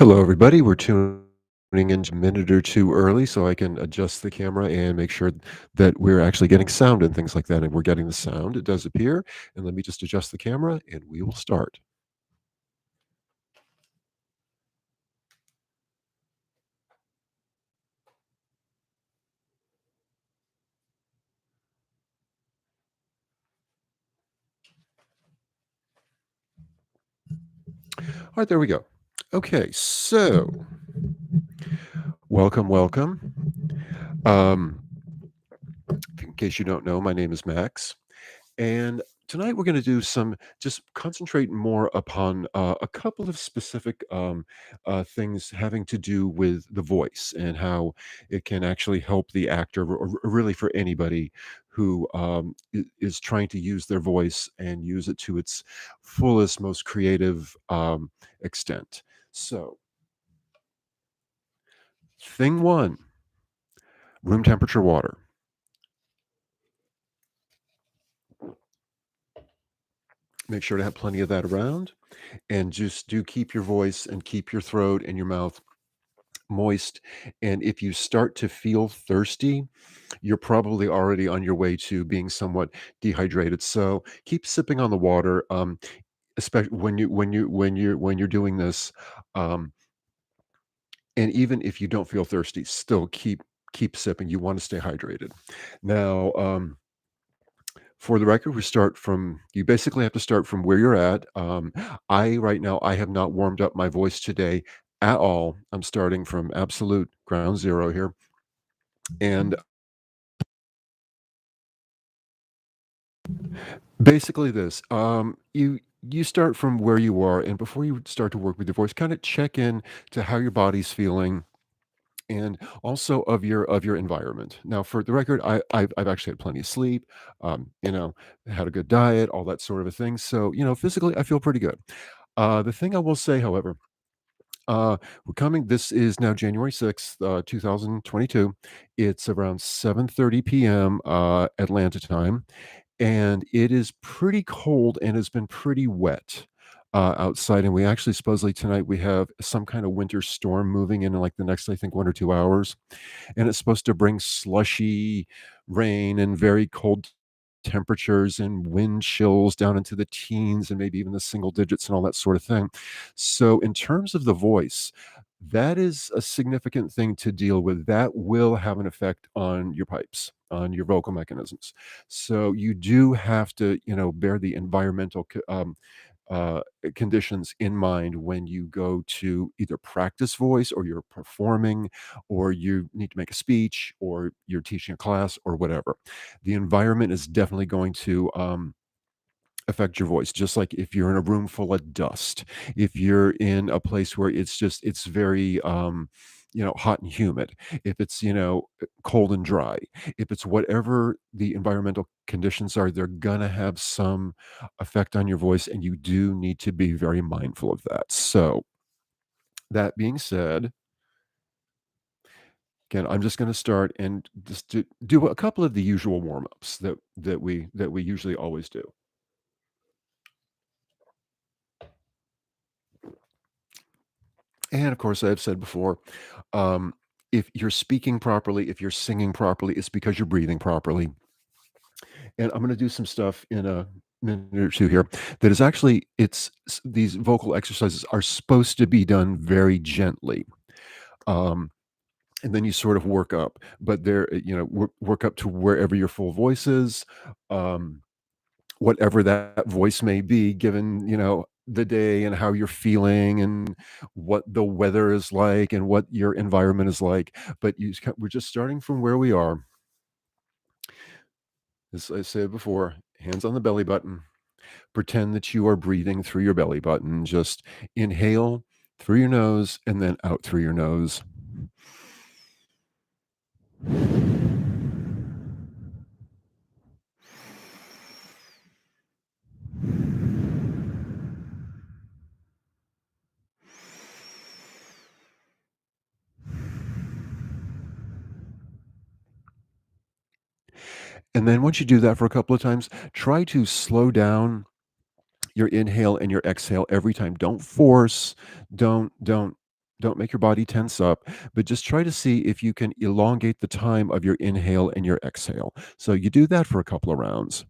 Hello, everybody. We're tuning in a minute or two early so I can adjust the camera and make sure that we're actually getting sound and things like that. And we're getting the sound. It does appear. And let me just adjust the camera and we will start. All right, there we go. Okay, so welcome, welcome. Um, in case you don't know, my name is Max. And tonight we're going to do some, just concentrate more upon a couple of specific things having to do with the voice and how it can actually help the actor, or really for anybody who is trying to use their voice and use it to its fullest, most creative extent. So, thing one, room temperature water. Make sure to have plenty of that around, and just do keep your voice and keep your throat and your mouth moist. And if you start to feel thirsty, you're probably already on your way to being somewhat dehydrated. So keep sipping on the water, especially when you're doing this. Um, and even if you don't feel thirsty, still keep sipping. You want to stay hydrated. Now, for the record, we start from you basically have to start from where you're at. I right now I have not warmed up my voice today at all. I'm starting from absolute ground zero here. And basically this, you start from where you are, and before you start to work with your voice, kind of check in to how your body's feeling and also of your environment. Now, for the record, I've actually had plenty of sleep, had a good diet, all that sort of a thing. So, physically, I feel pretty good. The thing I will say, however, we're coming. This is now January 6th, 2022. It's around 7:30 p.m. Atlanta time, and it is pretty cold and has been pretty wet outside. And we actually supposedly tonight we have some kind of winter storm moving in like the next, I think, 1 or 2 hours, and it's supposed to bring slushy rain and very cold temperatures and wind chills down into the teens and maybe even the single digits and all that sort of thing. So, in terms of the voice, that is a significant thing to deal with. That will have an effect on your pipes, on your vocal mechanisms. So, you do have to, bear the environmental conditions in mind when you go to either practice voice or you're performing or you need to make a speech or you're teaching a class or whatever. The environment is definitely going to affect your voice, just like if you're in a room full of dust, if you're in a place where it's very hot and humid, if it's cold and dry, if it's whatever the environmental conditions are, they're gonna have some effect on your voice, and you do need to be very mindful of that. So that being said, again, I'm just going to start and just do a couple of the usual warm-ups that we usually always do. And of course, I've said before, um, if you're speaking properly, if you're singing properly, it's because you're breathing properly. And I'm going to do some stuff in a minute or two here that is actually these vocal exercises are supposed to be done very gently. Um, and then you sort of work up, but work up to wherever your full voice is. Um, Whatever that voice may be given, the day and how you're feeling and what the weather is like and what your environment is like. But we're just starting from where we are. As I said before, hands on the belly button. Pretend that you are breathing through your belly button. Just inhale through your nose and then out through your nose. And then once you do that for a couple of times, try to slow down your inhale and your exhale every time. Don't force, don't Don't make your body tense up, but just try to see if you can elongate the time of your inhale and your exhale. So you do that for a couple of rounds.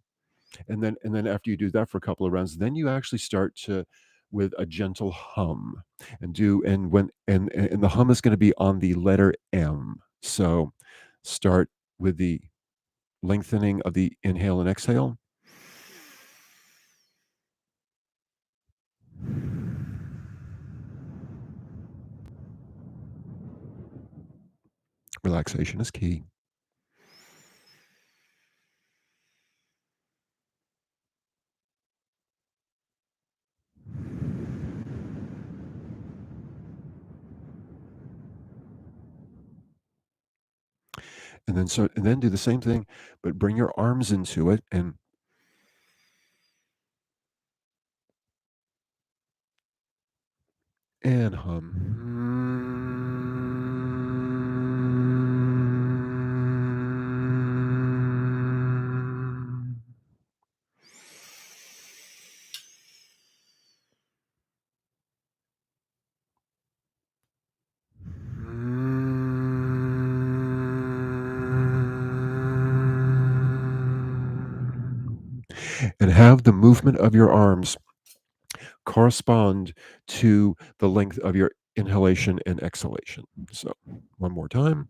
And then after you do that for a couple of rounds, then you actually start to with a gentle hum and the hum is going to be on the letter M. So start with the lengthening of the inhale and exhale. Relaxation is key. And then do the same thing, but bring your arms into it and hum. And have the movement of your arms correspond to the length of your inhalation and exhalation. So, one more time.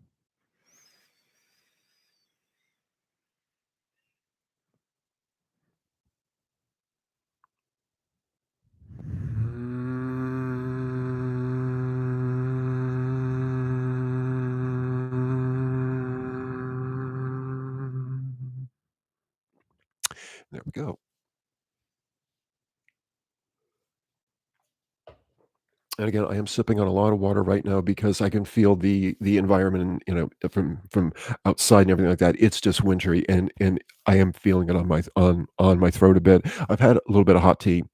There we go. And again, I am sipping on a lot of water right now because I can feel the environment, from outside and everything like that. It's just wintry, and I am feeling it on my throat a bit. I've had a little bit of hot tea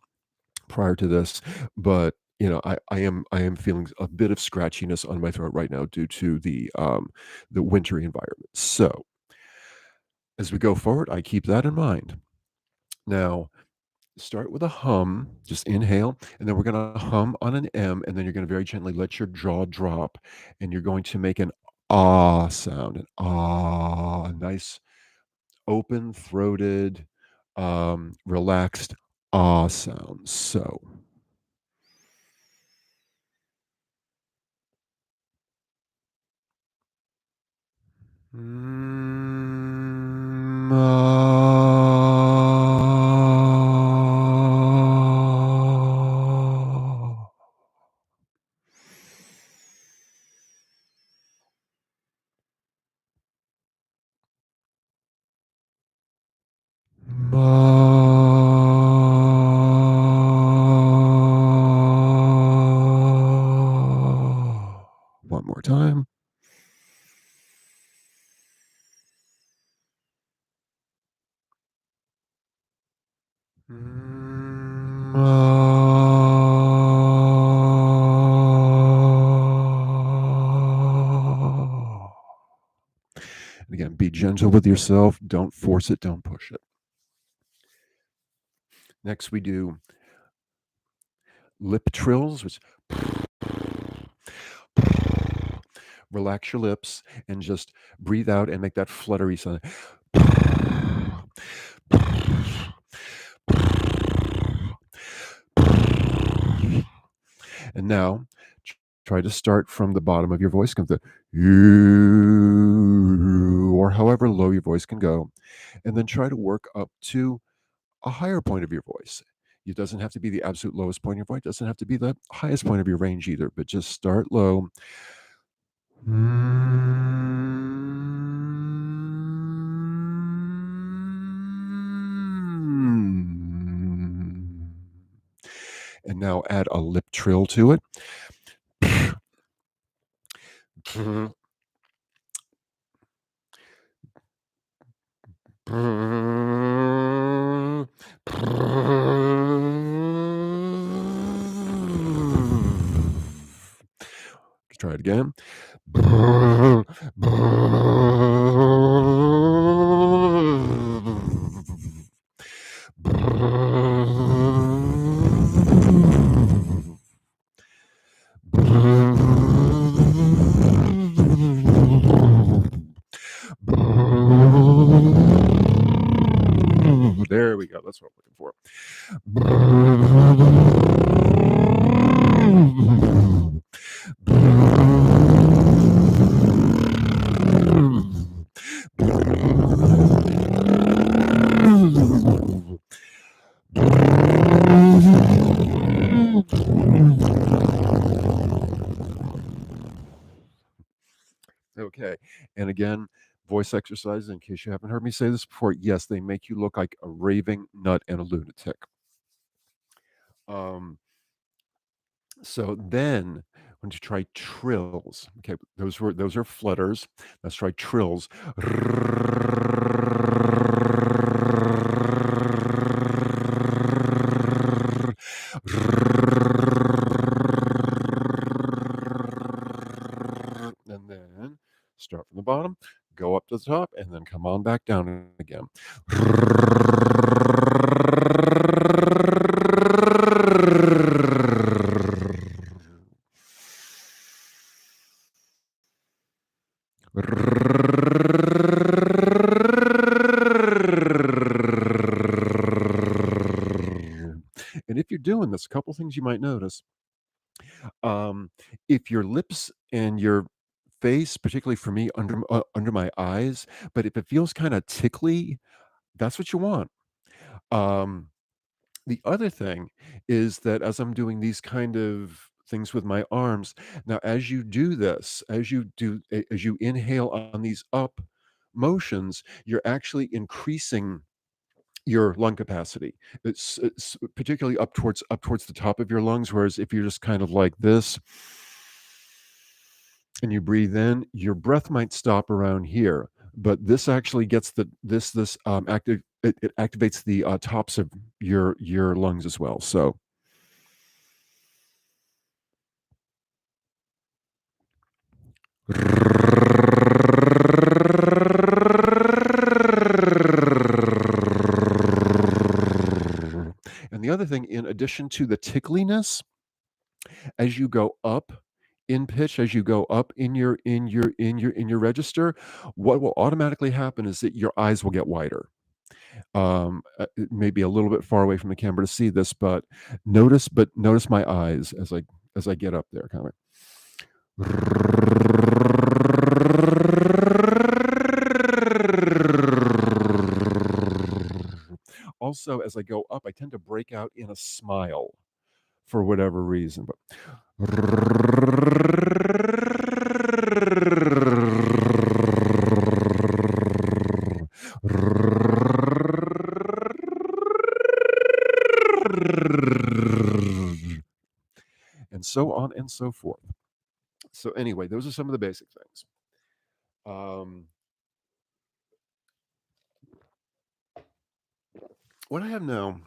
prior to this, but I am feeling a bit of scratchiness on my throat right now due to the wintry environment. So as we go forward, I keep that in mind. Now, start with a hum, just inhale, and then we're going to hum on an M, and then you're going to very gently let your jaw drop, and you're going to make an ah sound, an ah, a nice open throated, relaxed ah sound. So, ah. One more time. And again, be gentle with yourself. Don't force it. Don't push it. Next, we do lip trills, which relax your lips and just breathe out and make that fluttery sound. And now try to start from the bottom of your voice, comes the you, or however low your voice can go, and then try to work up to a higher point of your voice. It doesn't have to be the absolute lowest point of your voice. It doesn't have to be the highest point of your range either, but just start low. And now add a lip trill to it. Let's try it again. That's what I'm looking for. Okay. And again, voice exercises, in case you haven't heard me say this before, yes, they make you look like a raving nut and a lunatic. Um, so then when you try trills, okay, those are flutters. Let's try trills. And then start from the bottom, go up to the top, and then come on back down again. And if you're doing this, a couple things you might notice. Um, if your lips and your face, particularly for me, under my eyes, but if it feels kind of tickly, that's what you want. Um, the other thing is that as I'm doing these kind of things with my arms, now as you do this, as you inhale on these up motions, you're actually increasing your lung capacity. It's particularly up towards the top of your lungs, whereas if you're just kind of like this and you breathe in, your breath might stop around here, but this actually gets active. It activates the tops of your lungs as well. So, and the other thing, in addition to the tickliness, as you go up in pitch, as you go up in your register, what will automatically happen is that your eyes will get wider. It may be a little bit far away from the camera to see this, but notice my eyes as I get up there, kind of. Also, as I go up, I tend to break out in a smile for whatever reason. But and so on and so forth. So anyway, those are some of the basic things. Um, what I have now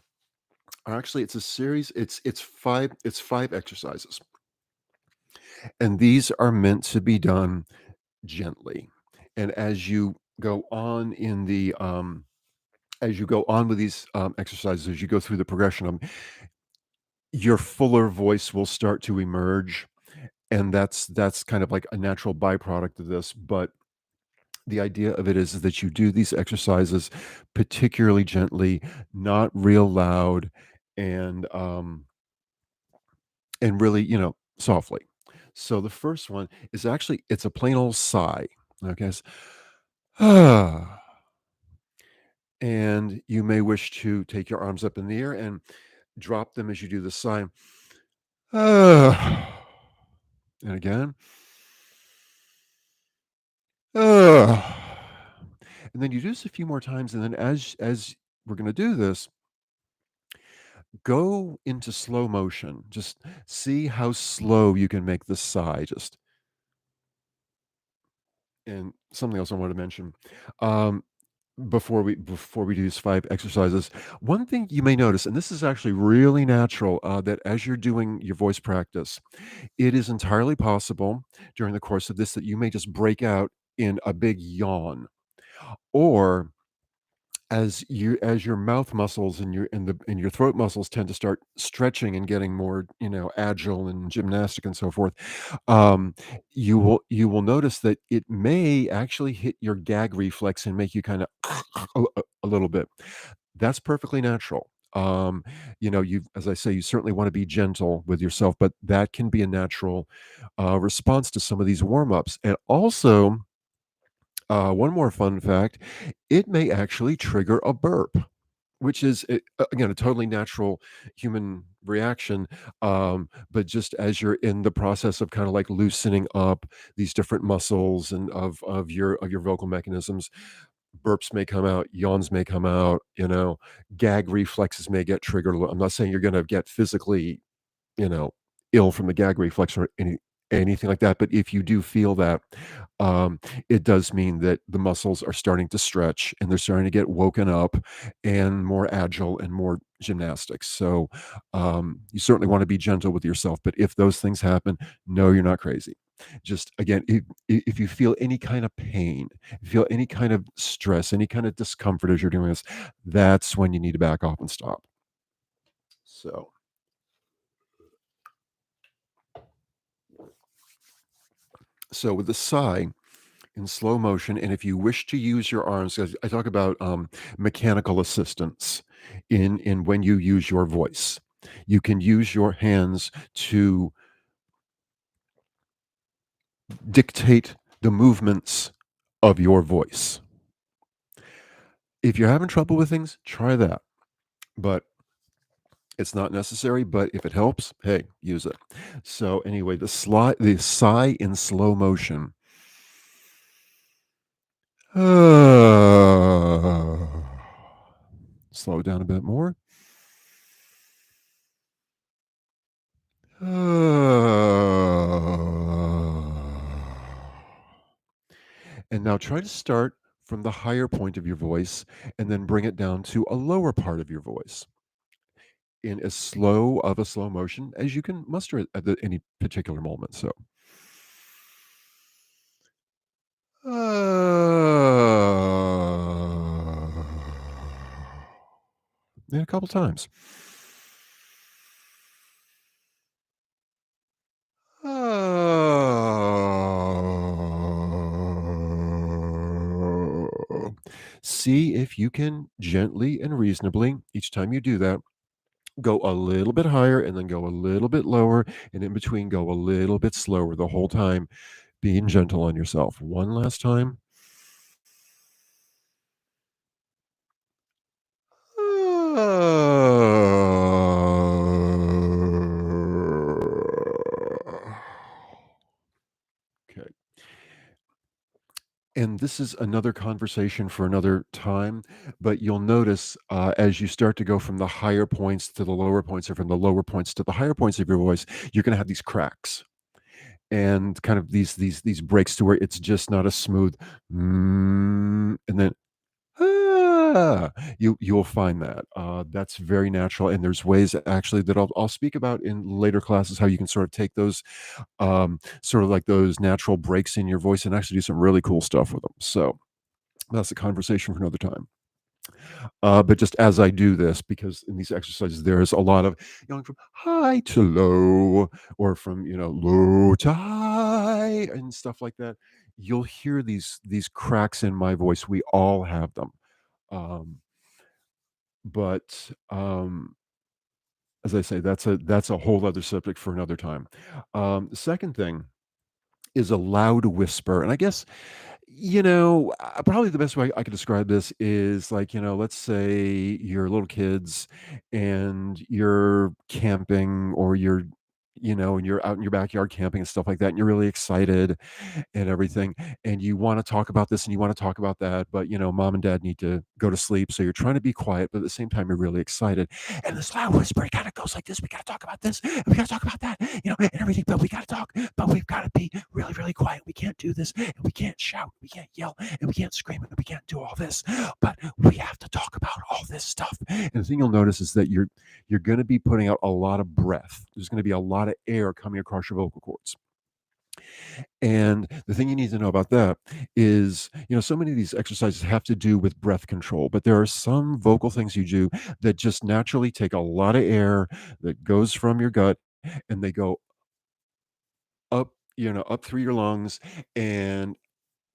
are actually it's a series. It's five exercises, and these are meant to be done gently. And as you go on in the as you go on with these exercises, as you go through the progression of 'em, your fuller voice will start to emerge, and that's kind of like a natural byproduct of this. But the idea of it is that you do these exercises particularly gently, not real loud, and um, and really, softly. So the first one is actually it's a plain old sigh. Okay. And you may wish to take your arms up in the air and drop them as you do the sigh. And again. And then you do this a few more times, and then as we're going to do this, go into slow motion. Just see how slow you can make this sigh. Just and something else I want to mention. Um, before we do these five exercises, one thing you may notice, and this is actually really natural, that as you're doing your voice practice, it is entirely possible during the course of this that you may just break out in a big yawn, or as your mouth muscles and your throat muscles tend to start stretching and getting more agile and gymnastic and so forth, um, you will notice that it may actually hit your gag reflex and make you kind of a little bit. That's perfectly natural. You as I say, you certainly want to be gentle with yourself, but that can be a natural response to some of these warm ups. And also, one more fun fact, it may actually trigger a burp, which is, again, a totally natural human reaction, but just as you're in the process of kinda, like, loosening up these different muscles and of your vocal mechanisms, burps may come out, yawns may come out, gag reflexes may get triggered a little. I'm not saying you're gonna get physically, you know, ill from the gag reflex or anything like that. But if you do feel that, um, it does mean that the muscles are starting to stretch and they're starting to get woken up and more agile and more gymnastics. So you certainly want to be gentle with yourself. But if those things happen, no, you're not crazy. Just again, if you feel any kind of pain, feel any kind of stress, any kind of discomfort as you're doing this, that's when you need to back off and stop. So. So with the sigh in slow motion, and if you wish to use your arms, 'cause I talk about mechanical assistance in when you use your voice, you can use your hands to dictate the movements of your voice. If you're having trouble with things, try that. But it's not necessary. But if it helps, hey, use it. So anyway, the sigh in slow motion. Slow it down a bit more. And now try to start from the higher point of your voice and then bring it down to a lower part of your voice in as slow of a slow motion as you can muster it at any particular moment. So, and a couple times. See if you can gently and reasonably, each time you do that, go a little bit higher and then go a little bit lower, and in between, go a little bit slower the whole time, being gentle on yourself. One last time. Okay. And this is another conversation for another time, but you'll notice as you start to go from the higher points to the lower points, or from the lower points to the higher points of your voice, you're going to have these cracks and kind of these breaks to where it's just not a smooth, and then you'll find that that's very natural, and there's ways actually that I'll speak about in later classes how you can sort of take those sort of like those natural breaks in your voice and actually do some really cool stuff with them. So that's a conversation for another time. But just as I do this, because in these exercises there's a lot of going from high to low, or from low to high and stuff like that. You'll hear these cracks in my voice. We all have them. Um, but as I say, that's a whole other subject for another time. The second thing is a loud whisper, and I guess probably the best way I could describe this is like, let's say you're little kids and you're camping, or and you're out in your backyard camping and stuff like that, and you're really excited and everything, and you want to talk about this and you want to talk about that, but mom and dad need to go to sleep, so you're trying to be quiet, but at the same time you're really excited, and this loud whisper kind of goes like this: we got to talk about this, and we got to talk about that, and everything, but we got to talk, but we've got to be really, really quiet. We can't do this, and we can't shout, we can't yell, and we can't scream, and we can't do all this, but we have to talk about all this stuff. And the thing you'll notice is that you're going to be putting out a lot of breath. There's going to be a lot of air coming across your vocal cords. And the thing you need to know about that is, so many of these exercises have to do with breath control, but there are some vocal things you do that just naturally take a lot of air that goes from your gut, and they go up, up through your lungs, and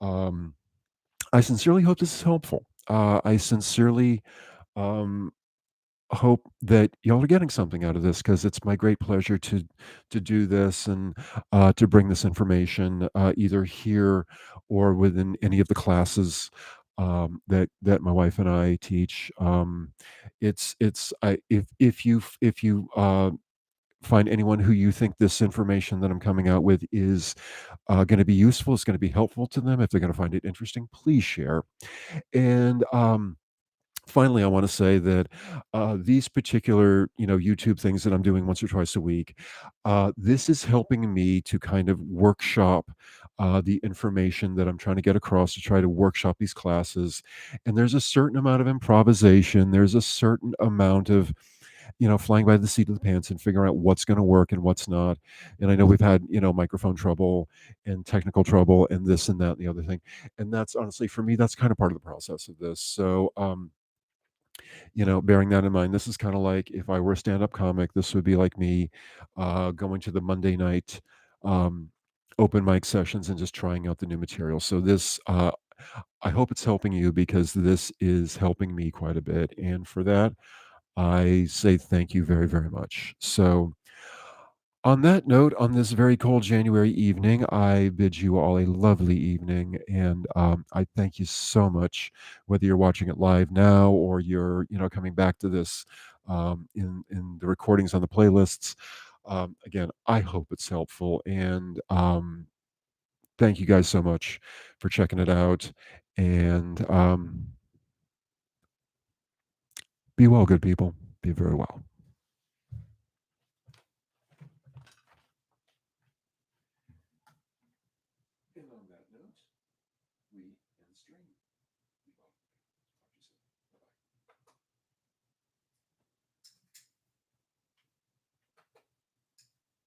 Um, I sincerely hope this is helpful. I sincerely um, hope that y'all are getting something out of this because it's my great pleasure to do this and to bring this information either here or within any of the classes that my wife and I teach. If you find anyone who you think this information that I'm coming out with is going to be useful, it's going to be helpful to them. If they're going to find it interesting, please share. And finally, I want to say that these particular, YouTube things that I'm doing once or twice a week, this is helping me to kind of workshop the information that I'm trying to get across to try to workshop these classes. And there's a certain amount of improvisation. There's a certain amount of, flying by the seat of the pants and figuring out what's going to work and what's not. And I know we've had, microphone trouble and technical trouble and this and that and the other thing. And that's honestly for me, that's kind of part of the process of this. So, bearing that in mind, this is kind of like if I were a stand-up comic, this would be like me going to the Monday night um, open mic sessions and just trying out the new material. So this, I hope it's helping you because this is helping me quite a bit. And for that, I say thank you very, very much. So, on that note, on this very cold January evening, I bid you all a lovely evening, and I thank you so much. Whether you're watching it live now or you're, coming back to this in the recordings on the playlists. Again, I hope it's helpful, and thank you guys so much for checking it out. And be well, good people. Be very well. And on that note, we end stream.